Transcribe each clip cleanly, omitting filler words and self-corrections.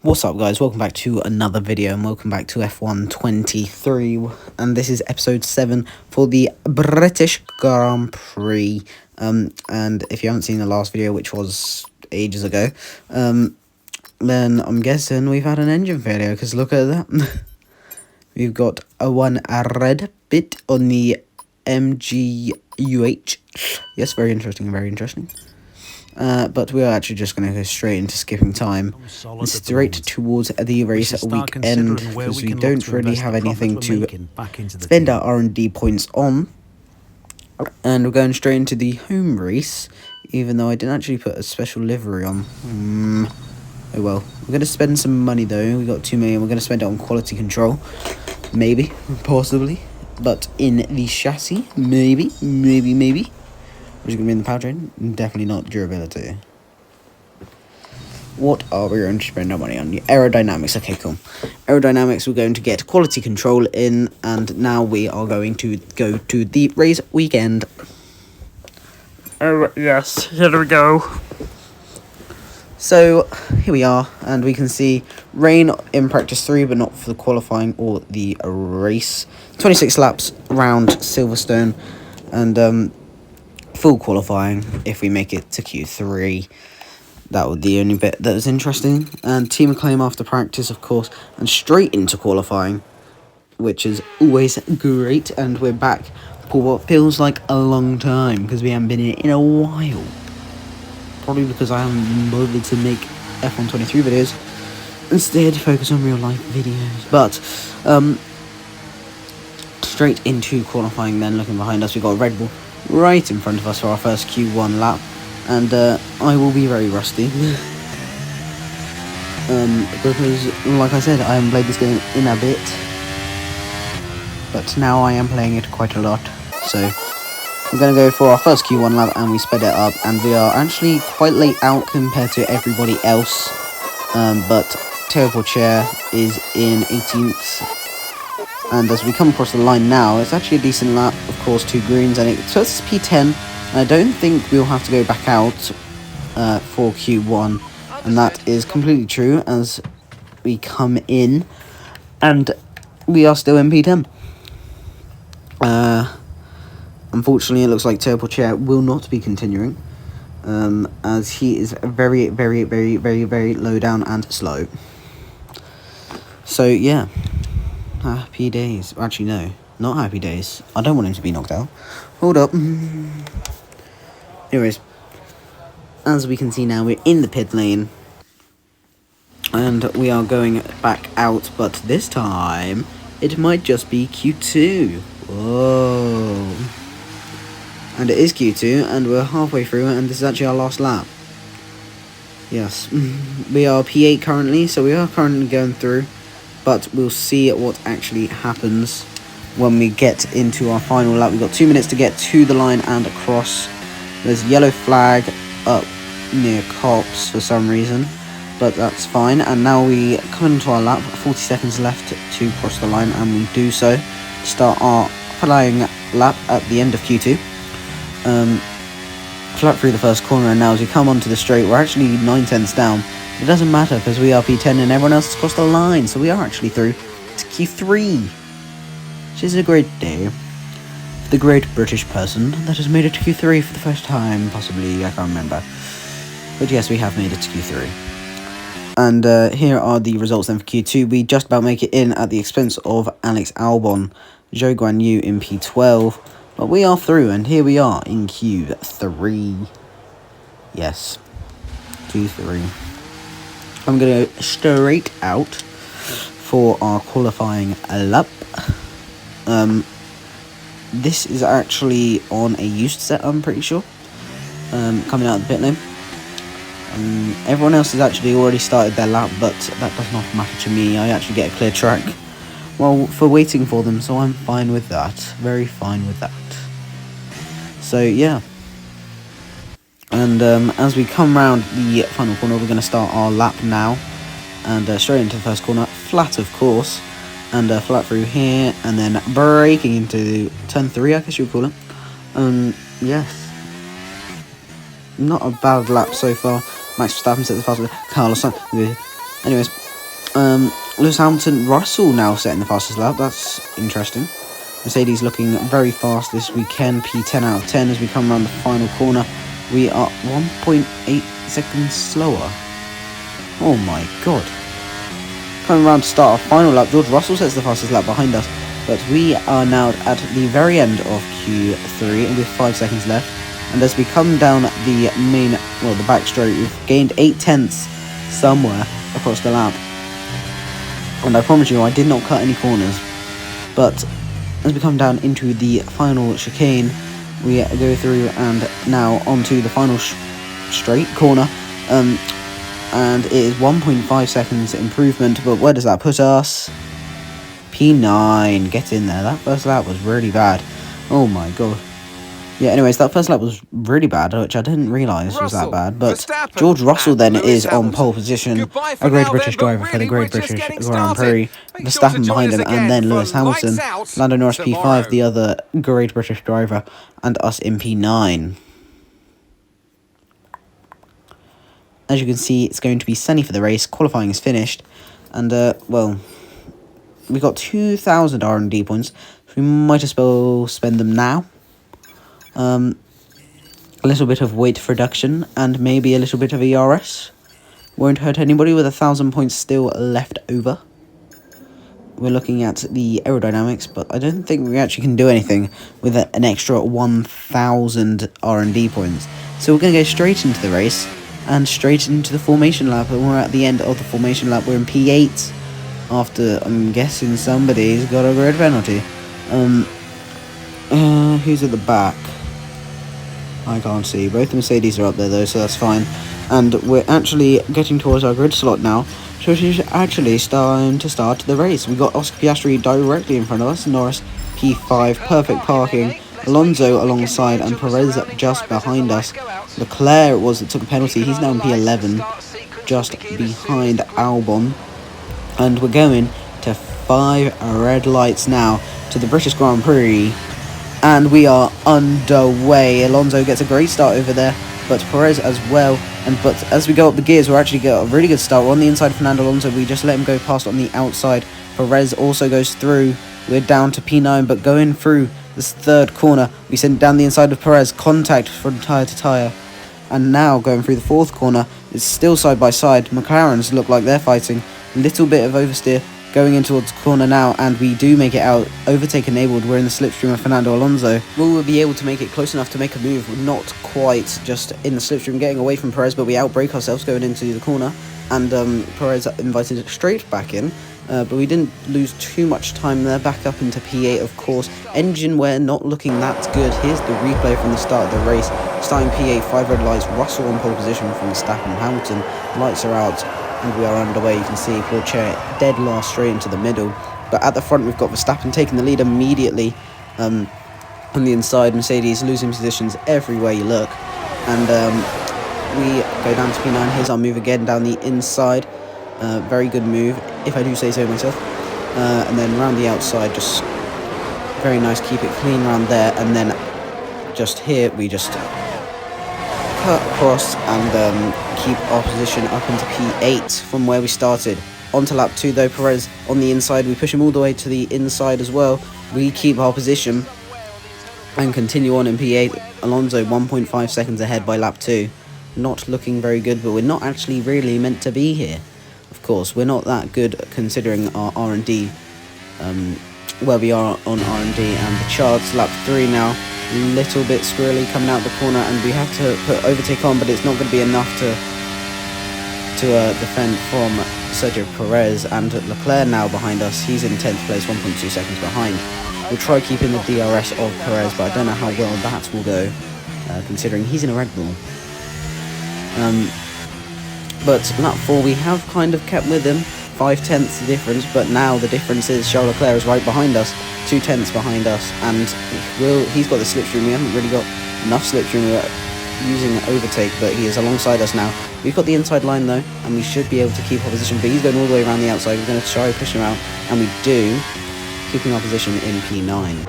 What's up, guys? Welcome back to another video, and welcome back to F1 23, and this is episode 7 for the British Grand Prix. And if you haven't seen the last video, which was ages ago, then I'm guessing we've had an engine failure, because look at that. We've got a red bit on the MGUH. Yes, very interesting, very interesting. But we are actually just going to go straight into skipping time, straight towards the race weekend, because we don't really have anything to spend our R&D points on. And we're going straight into the home race, even though I didn't actually put a special livery on. Oh well. We're going to spend some money though. We got 2 million. We're going to spend it on quality control. Maybe, possibly. But in the chassis, maybe. Which is going to be in the powertrain? Definitely not durability. What are we going to spend our money on? Aerodynamics. Okay, cool. Aerodynamics, we're going to get quality control in, and now we are going to go to the race weekend. Oh, yes. Here we go. So, here we are, and we can see rain in practice 3, but not for the qualifying or the race. 26 laps around Silverstone, and full qualifying if we make it to Q3. That was the only bit that was interesting. And team acclaim after practice, of course, and straight into qualifying, which is always great. And we're back for what feels like a long time, because we haven't been here in a while. Probably because I haven't been bothered to make F1 23 videos. Instead, focus on real life videos. But straight into qualifying then. Looking behind us, we've got Red Bull right in front of us for our first Q1 lap, and I will be very rusty because, like I said, I haven't played this game in a bit, but now I am playing it quite a lot. So we're going to go for our first Q1 lap, and we sped it up, and we are actually quite late out compared to everybody else, but Théo Pourchaire is in 18th. And as we come across the line now, it's actually a decent lap, of course, 2 greens, and so it's P10, and I don't think we'll have to go back out for Q1, and that is completely true, as we come in, and we are still in P10. Unfortunately, it looks like Théo Pourchaire will not be continuing, as he is very low down and slow. So, yeah. Happy days. Actually, no. Not happy days. I don't want him to be knocked out. Hold up. Anyways. As we can see now, we're in the pit lane. And we are going back out. But this time, it might just be Q2. Whoa. And it is Q2. And we're halfway through. And this is actually our last lap. Yes. We are P8 currently. So we are currently going through. But we'll see what actually happens when we get into our final lap. We've got 2 minutes to get to the line and across. There's yellow flag up near Cops for some reason, but that's fine. And now we come into our lap, 40 seconds left to cross the line, and we do so. Start our flying lap at the end of Q2. Flat through the first corner, and now as we come onto the straight, we're actually 9/10ths down. It doesn't matter because we are P10 and everyone else has crossed the line, so we are actually through to Q3, which is a great day for the great British person that has made it to Q3 for the first time, possibly, I can't remember. But yes, we have made it to Q3. And here are the results then for Q2. We just about make it in at the expense of Alex Albon, Zhou Guanyu in P12, but we are through, and here we are in Q3. Yes, Q3. I'm going to go straight out for our qualifying lap. This is actually on a used set, I'm pretty sure. Coming out of the pit lane. Everyone else has actually already started their lap, but that does not matter to me. I actually get a clear track for waiting for them, so I'm fine with that. Very fine with that. So, yeah. And as we come round the final corner, we're going to start our lap now. And straight into the first corner, flat of course. And flat through here, and then braking into turn 3, I guess you would call it. Yes. Not a bad lap so far. Max Verstappen set the fastest. Carlos Sainz. Anyways, Lewis Hamilton, Russell now setting the fastest lap. That's interesting. Mercedes looking very fast this weekend. P10 out of 10 as we come around the final corner. We are 1.8 seconds slower. Oh my god. Coming around to start our final lap, George Russell sets the fastest lap behind us. But we are now at the very end of Q3 and with 5 seconds left. And as we come down the main, well, the back straight, we've gained 8 tenths somewhere across the lap. And I promise you, I did not cut any corners. But as we come down into the final chicane, we go through and now onto the final straight corner. And it is 1.5 seconds improvement. But where does that put us? P9. Get in there. That first lap was really bad. Oh my god. Yeah, anyways, that first lap was really bad, which I didn't realise was that bad. But George Russell then is on pole position, a great British driver for the Great British Grand Prix. Verstappen behind him, and then Lewis Hamilton. Lando Norris P5, the other great British driver, and us in P9. As you can see, it's going to be sunny for the race. Qualifying is finished. And, well, we got 2,000 R&D points. So we might as well spend them now. A little bit of weight reduction and maybe a little bit of ERS. Won't hurt anybody with 1,000 points still left over. We're looking at the aerodynamics, but I don't think we actually can do anything with an extra 1,000 R&D points. So we're going to go straight into the race and straight into the formation lap. And we're at the end of the formation lap. We're in P8 after, I'm guessing, somebody's got a grid penalty. Who's at the back? I can't see. Both the Mercedes are up there though, so that's fine. And we're actually getting towards our grid slot now, so it is actually time to start the race. We got Oscar Piastri directly in front of us, Norris P5, perfect parking, Alonso alongside, and Perez just behind us. Leclerc was that took a penalty. He's now in P11, just behind Albon. And we're going to 5 red lights now to the British Grand Prix. And we are underway. Alonso gets a great start over there, but Perez as well. But as we go up the gears, we're actually getting a really good start. We're on the inside of Fernando Alonso. We just let him go past on the outside. Perez also goes through. We're down to P9, but going through this third corner, we send down the inside of Perez. Contact from tyre to tyre. And now going through the fourth corner, it's still side by side. McLarens look like they're fighting. Little bit of oversteer. Going in towards the corner now, and we do make it out. Overtake enabled. We're in the slipstream of Fernando Alonso. Will we be able to make it close enough to make a move? Not quite, just in the slipstream, getting away from Perez, but we outbrake ourselves going into the corner, and Perez invited straight back in, but we didn't lose too much time there. Back up into P8, of course. Engine wear not looking that good. Here's the replay from the start of the race. Starting P8, 5 red lights, Russell on pole position from Verstappen. Hamilton, lights are out. And we are underway. You can see Pourchaire dead last straight into the middle. But at the front, we've got Verstappen taking the lead immediately on the inside. Mercedes losing positions everywhere you look. And we go down to P9. Here's our move again down the inside. Very good move, if I do say so myself. And then around the outside, just very nice. Keep it clean around there. And then just here, we just cut across and keep our position up into P8 from where we started. On to lap 2 though, Perez on the inside. We push him all the way to the inside as well. We keep our position and continue on in P8. Alonso 1.5 seconds ahead by lap 2. Not looking very good, but we're not actually really meant to be here. Of course, we're not that good considering our R&D, where we are on R&D and the charts. Lap 3 now. Little bit squirrely coming out the corner, and we have to put overtake on, but it's not going to be enough to defend from Sergio Perez. And Leclerc now behind us. He's in 10th place, 1.2 seconds behind. We'll try keeping the DRS of Perez, but I don't know how well that will go, considering he's in a Red Bull. But lap 4 we have kind of kept with him, 5 tenths difference, but now the difference is Charles Leclerc is right behind us, 2 tenths behind us, and he's got the slipstream. We haven't really got enough slipstream. We're using overtake, but he is alongside us now. We've got the inside line though, and we should be able to keep our position, but he's going all the way around the outside. We're going to try to push him out, and we do, keeping our position in P9.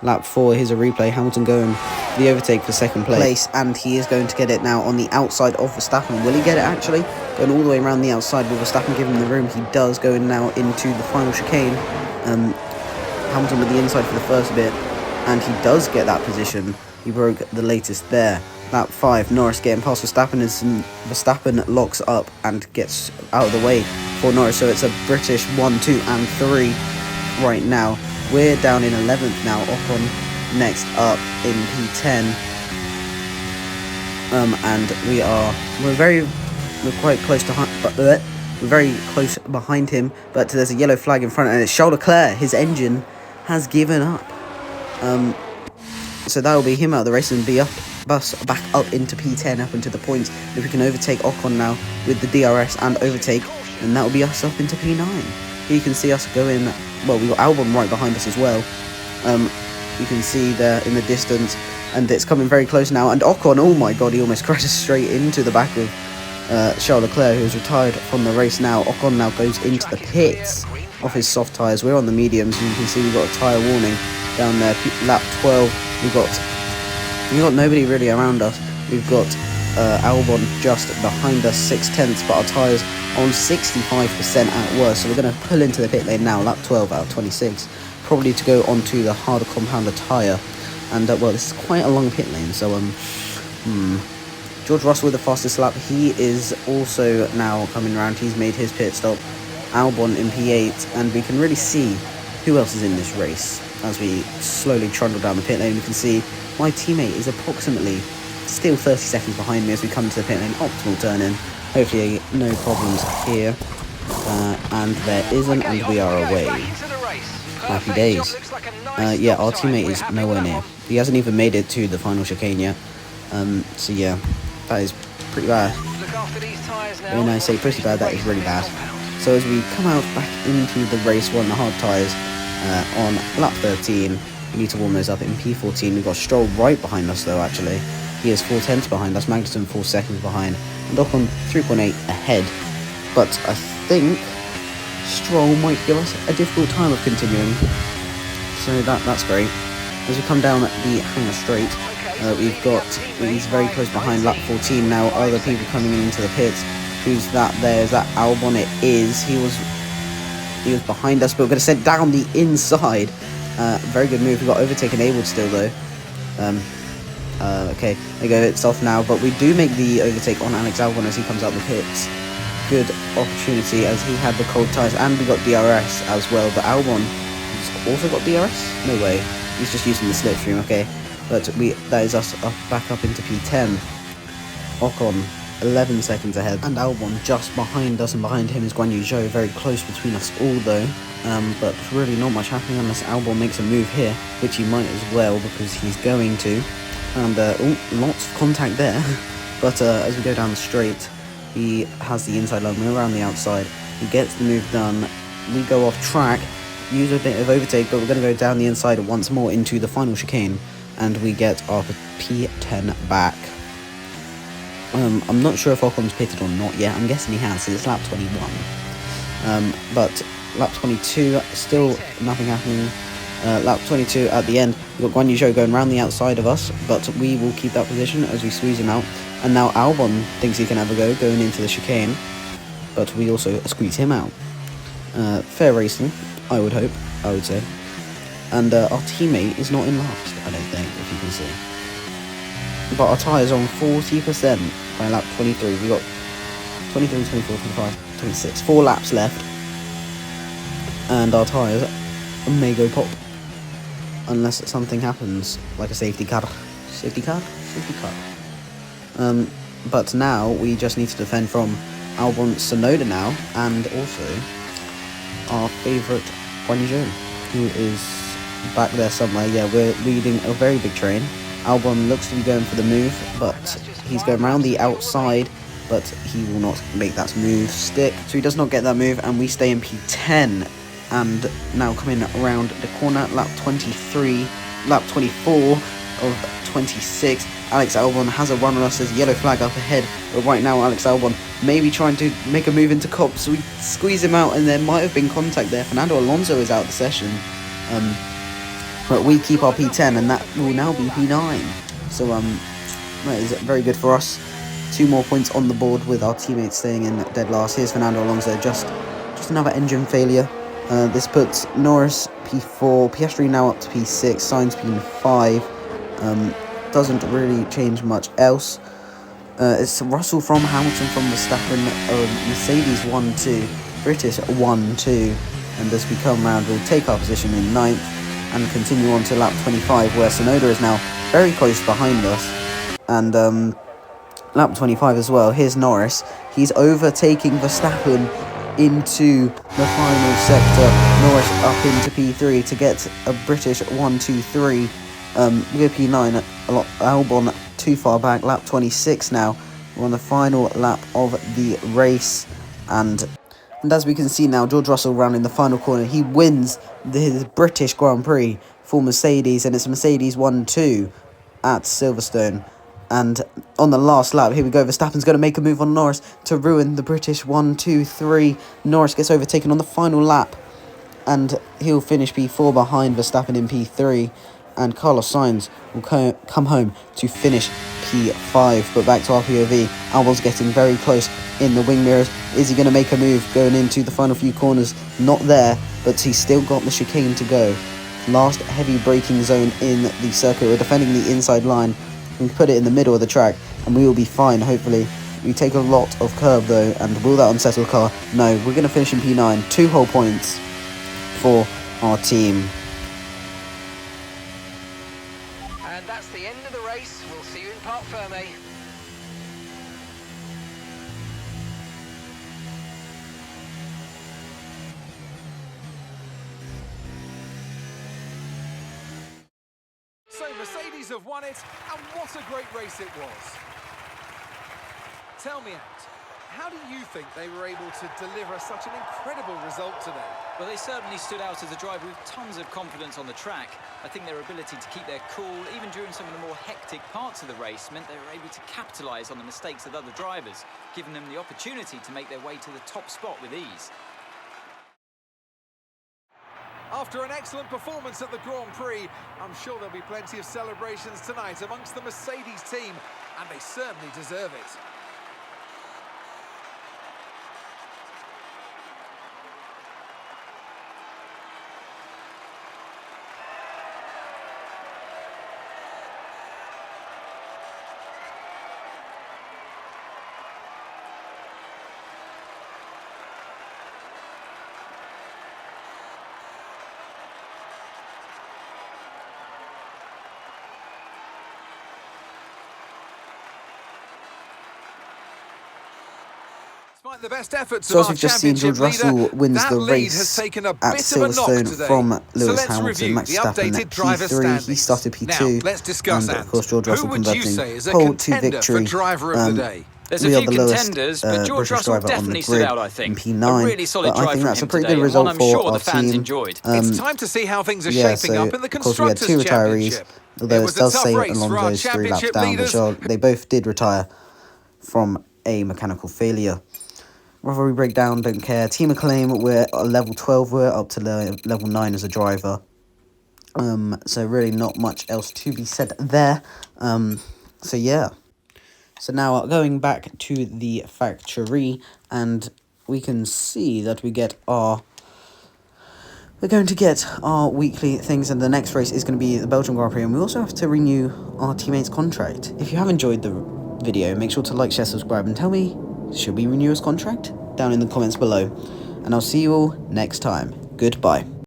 Lap 4, here's a replay. Hamilton going for the overtake for second place, and he is going to get it now on the outside of Verstappen. Will he get it actually? Going all the way around the outside. Will Verstappen give him the room? He does, going now into the final chicane. Hamilton with the inside for the first bit, and he does get that position. He broke the latest there. Lap 5, Norris getting past Verstappen as Verstappen locks up and gets out of the way for Norris. So it's a British 1, 2 and 3 right now. We're down in 11th now. Ocon next up in P10. And we're quite close to we're very close behind him, but there's a yellow flag in front, and it's Charles Leclerc. His engine has given up. So that will be him out of the race and be us back up into P10, up into the points. If we can overtake Ocon now with the DRS and overtake, then that will be us up into P9. Here you can see us going, well, we got Albon right behind us as well. You can see there in the distance, and it's coming very close now. And Ocon, oh my god, he almost crashes straight into the back of Charles Leclerc, who's retired from the race now. Ocon now goes into the pits off his soft tyres. We're on the mediums, and you can see we've got a tyre warning down there. Lap 12, we've got nobody really around us. We've got Albon just behind us, 6/10, but our tyres on 65% at worst. So we're going to pull into the pit lane now, lap 12 out of 26, probably to go onto the harder compounder tyre. And well, this is quite a long pit lane, so George Russell with the fastest lap. He is also now coming around. He's made his pit stop. Albon in P8, and we can really see who else is in this race as we slowly trundle down the pit lane. We can see my teammate is approximately still 30 seconds behind me as we come to the pit lane. Optimal turn in. Hopefully no problems here. And there isn't, and we are away. Happy days. Yeah, our teammate is nowhere near. He hasn't even made it to the final chicane yet. So yeah, that is pretty bad. When I say pretty bad, that is really bad. So as we come out back into the race, we're on the hard tyres on lap 13. We need to warm those up in P14. We've got Stroll right behind us though, actually. He is 4/10 behind us, Magnussen 4 seconds behind, and Ocon 3.8 ahead. But I think Stroll might give us a difficult time of continuing. So that's great. As we come down the hangar straight, he's very close behind, lap 14 now. Other people coming into the pits. Who's that there? Is that Albon? It is. He was behind us, but we're going to send down the inside. Very good move. We got overtake enabled still though. Okay, there you go. It's off now, but we do make the overtake on Alex Albon as he comes out the pits. Good opportunity as he had the cold tyres, and we got DRS as well. But Albon has also got DRS? No way. He's just using the slipstream. Okay, but that is us back up into P10. Ocon 11 seconds ahead, and Albon just behind us, and behind him is Guan Yu Zhou, very close between us all though. But really not much happening unless Albon makes a move here, which he might as well because he's going to. And lots of contact there. But as we go down the straight, he has the inside line, we're around the outside. He gets the move done. We go off track, use a bit of overtake, but we're going to go down the inside once more into the final chicane, and we get our P10 back. I'm not sure if Ocon's pitted or not yet. I'm guessing he has, so it's lap 21. But lap 22, still nothing happening. Lap 22 at the end, we've got Guan Yu Zhou going around the outside of us, but we will keep that position as we squeeze him out. And now Albon thinks he can have a go going into the chicane, but we also squeeze him out. Fair racing, I would say. And our teammate is not in last, I don't think, if you can see. But our tyres on 40% by lap 23. We got 23, 24, 25, 26. 4 laps left. And our tyres may go pop. Unless something happens, like a safety car. Safety car? Safety car. But now we just need to defend from Albon Tsunoda now. And also our favourite Guan Yu Zhou, who is back there somewhere. Yeah, we're leading a very big train. Albon looks to be going for the move, but he's going around the outside, but he will not make that move stick. So he does not get that move, and we stay in P10. And now coming around the corner, lap 23, lap 24 of 26. Alex Albon has a run on us, there's a yellow flag up ahead, but right now Alex Albon may be trying to make a move into Cobb, so we squeeze him out, and there might have been contact there. Fernando Alonso is out of the session. But we keep our P10, and that will now be P9. So that is very good for us. 2 more points on the board with our teammates staying in dead last. Here's Fernando Alonso, just another engine failure. This puts Norris P4, Piastri now up to P6, Sainz P5. Doesn't really change much else. It's Russell from Hamilton from Verstappen, Mercedes 1-2, British 1-2, and as we come round, we'll take our position in 9th and continue on to lap 25, where Sonoda is now very close behind us. And lap 25 as well, here's Norris. He's overtaking Verstappen into the final sector. Norris up into P3 to get a British 1-2-3. We're P9, Albon too far back, lap 26 now. We're on the final lap of the race, and as we can see now, George Russell rounding the final corner. He wins his British Grand Prix for Mercedes, and it's Mercedes 1-2 at Silverstone. And on the last lap, here we go, Verstappen's going to make a move on Norris to ruin the British 1-2-3. Norris gets overtaken on the final lap, and he'll finish P4 behind Verstappen in P3. And Carlos Sainz will come home to finish P5. But back to our POV, Albon's getting very close in the wing mirrors. Is he going to make a move going into the final few corners? Not there, but he's still got the chicane to go. Last heavy braking zone in the circuit. We're defending the inside line. We put it in the middle of the track, and we will be fine, hopefully. We take a lot of curb, though, and will that unsettle the car? No, we're going to finish in P9. 2 whole points for our team. And that's the end of the race. We'll see you in Parc Fermé. So Mercedes have won it, and what a great race it was. Tell me, Ant, how do you think they were able to deliver such an incredible result today? Well, they certainly stood out as a driver with tons of confidence on the track. I think their ability to keep their cool, even during some of the more hectic parts of the race, meant they were able to capitalise on the mistakes of other drivers, giving them the opportunity to make their way to the top spot with ease. After an excellent performance at the Grand Prix, I'm sure there'll be plenty of celebrations tonight amongst the Mercedes team, and they certainly deserve it. Despite the best efforts So of as our we've just seen, George championship leader, Russell wins that the lead race has taken a at bit of a knock Silverstone today. from So Lewis let's Hamilton. review Max the Verstappen updated at driver P3, standings. he started P2, Now, let's discuss, and Ant. of course George Russell Who would you converting say is a pole to contender for victory. driver of the day? There's We a are few the lowest contenders, but George British Russell driver on the definitely stood grid out, I in think. P9, A really solid but I drive think from that's him a pretty today, good and one result I'm for sure our the fans team. enjoyed. It's time to see how things are Yeah, shaping so up in the of course we had Constructors' 2 retirees, Championship. although It it was a does tough say race along for our those 3 laps championship down, leaders. they both did retire from a mechanical failure. Rivalry breakdown, don't care. Team acclaim, we're at level 12, we're up to level 9 as a driver. So really not much else to be said there. So yeah. So now going back to the factory, and we can see that we're going to get our weekly things, and the next race is going to be the Belgian Grand Prix, and we also have to renew our teammate's contract. If you have enjoyed the video, make sure to like, share, subscribe, and tell me, should we renew his contract? Down in the comments below. And I'll see you all next time. Goodbye.